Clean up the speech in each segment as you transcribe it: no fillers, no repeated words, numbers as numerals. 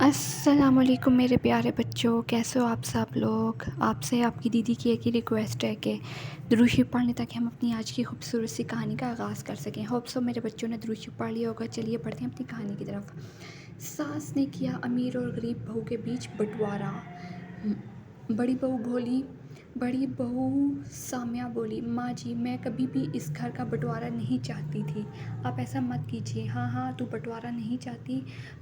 अस्सलामुअलैकुम मेरे प्यारे बच्चों, कैसे हो आप सब लोग। आपसे आपकी दीदी की एक ही रिक्वेस्ट है कि दुरूद शरीफ पढ़ने ताकि हम अपनी आज की खूबसूरत सी कहानी का आगाज़ कर सकें। होप सो मेरे बच्चों ने दुरूद शरीफ पढ़ लिया होगा। चलिए पढ़ते हैं अपनी कहानी की तरफ। सास ने किया अमीर और गरीब बहू के बीच बंटवारा। बड़ी बहू सामिया बोली, माँ जी मैं कभी भी इस घर का बंटवारा नहीं चाहती थी। आप ऐसा मत कीजिए। हाँ तू बंटवारा नहीं चाहती,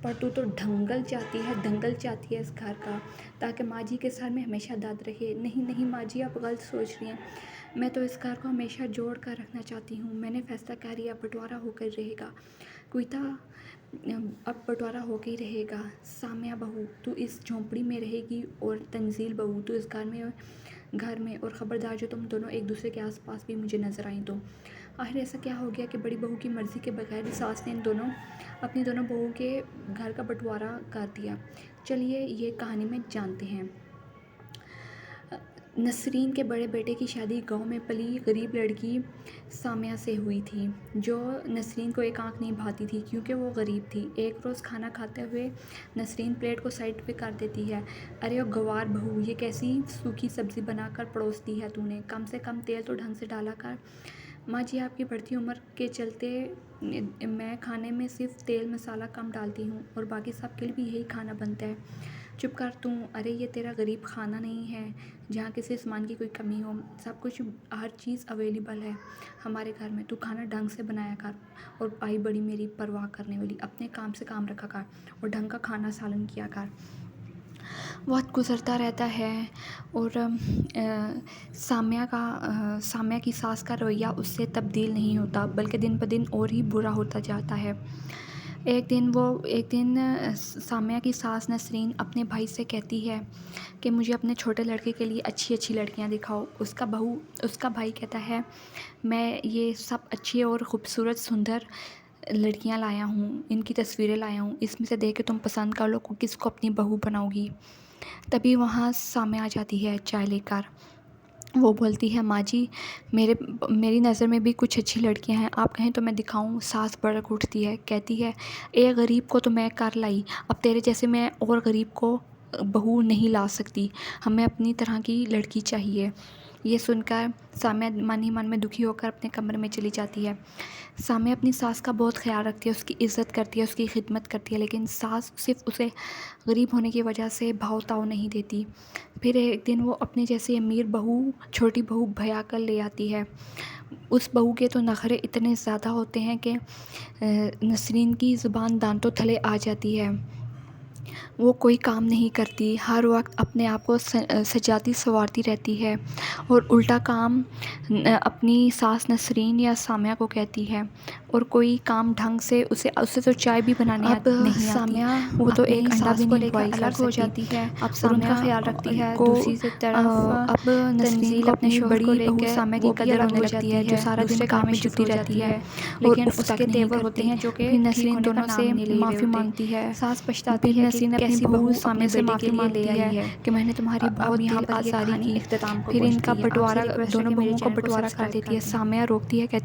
पर तू तो दंगल चाहती है इस घर का, ताकि माँ जी के सर में हमेशा दर्द रहे। नहीं माँ जी, आप गलत सोच रही हैं। मैं तो इस घर को हमेशा जोड़ कर रखना चाहती हूँ। मैंने फैसला कर लिया, बंटवारा होकर रहेगा। कुइता अब बंटवारा होकर ही रहेगा। सामिया बहू तू इस झोंपड़ी में रहेगी, और तंजील बहू तू इस घर में और ख़बरदार जो तुम दोनों एक दूसरे के आसपास भी मुझे नज़र आई तो। आखिर ऐसा क्या हो गया कि बड़ी बहू की मर्ज़ी के बगैर सास ने अपनी दोनों बहू के घर का बंटवारा कर दिया। चलिए ये कहानी में जानते हैं। नसरीन के बड़े बेटे की शादी गांव में पली गरीब लड़की सामिया से हुई थी, जो नसरीन को एक आंख नहीं भाती थी क्योंकि वो गरीब थी। एक रोज़ खाना खाते हुए नसरीन प्लेट को साइड पे कर देती है। अरे ओ गवार बहू, ये कैसी सूखी सब्ज़ी बनाकर परोस दी है तूने। कम से कम तेल तो ढंग से डाला कर। माँ जी आपकी बढ़ती उम्र के चलते मैं खाने में सिर्फ तेल मसाला कम डालती हूँ, और बाकी सब के लिए भी यही खाना बनता है। चुप कर तू। अरे ये तेरा गरीब खाना नहीं है जहाँ किसी सामान की कोई कमी हो। सब कुछ हर चीज़ अवेलेबल है हमारे घर में। तू खाना ढंग से बनाया कर, और आई बड़ी मेरी परवाह करने वाली, अपने काम से काम रखा कर और ढंग का खाना सालन किया कर। वक्त गुज़रता रहता है और सामिया की सास का रवैया उससे तब्दील नहीं होता, बल्कि दिन ब दिन और ही बुरा होता जाता है। एक दिन सामिया की सास नसरीन अपने भाई से कहती है कि मुझे अपने छोटे लड़के के लिए अच्छी अच्छी लड़कियां दिखाओ। उसका भाई कहता है, मैं ये सब अच्छी और ख़ूबसूरत सुंदर लड़कियां लाया हूँ, इनकी तस्वीरें लाया हूँ, इसमें से देख के तुम पसंद कर लो किसको अपनी बहू बनाओगी। तभी वहाँ सामिया आ जाती है चाय लेकर। वो बोलती है, माँ जी मेरी नज़र में भी कुछ अच्छी लड़कियां हैं, आप कहें तो मैं दिखाऊं। सास भड़क उठती है, कहती है, एक गरीब को तो मैं कर लाई, अब तेरे जैसे मैं और गरीब को बहू नहीं ला सकती। हमें अपनी तरह की लड़की चाहिए। ये सुनकर सामिया मन ही मन में दुखी होकर अपने कमरे में चली जाती है। सामिया अपनी सास का बहुत ख्याल रखती है, उसकी इज़्ज़त करती है, उसकी खिदमत करती है, लेकिन सास सिर्फ उसे गरीब होने की वजह से भाव ताव नहीं देती। फिर एक दिन वो अपने जैसी अमीर बहू, छोटी बहू भया कर ले आती है। उस बहू के तो नखरे इतने ज़्यादा होते हैं कि नसरीन की ज़ुबान दांतों तले आ जाती है। वो कोई काम नहीं करती, हर वक्त अपने आप को सजाती संवारती रहती है, और उल्टा काम अपनी सास नसरीन या सामिया को कहती है, और कोई काम ढंग से उसे तो चाय भी बनाने नहीं आती। वो तो एक अंडा भी नहीं बॉईल कर सकती। हो जाती है। अब सामिया ख्याल रखती है दूसरी तरफ अब नसरीन को अपने बड़ी बहू सामिया की कदर होने लगती है, जो सारा दिन काम में जुटी रहती है, लेकिन उसके तेवर होते हैं जो कि नसरीन दोनों से माफ़ी मांगती है। सास पछताती है कि कैसी बहू सामने से माफ़ी मांगती है कि मैंने तुम्हारी बहुत दिल आज़ारी की। फिर इनका बंटवारा, दोनों बहुओं का बंटवारा कर देती है। सामिया रोकती है, कहती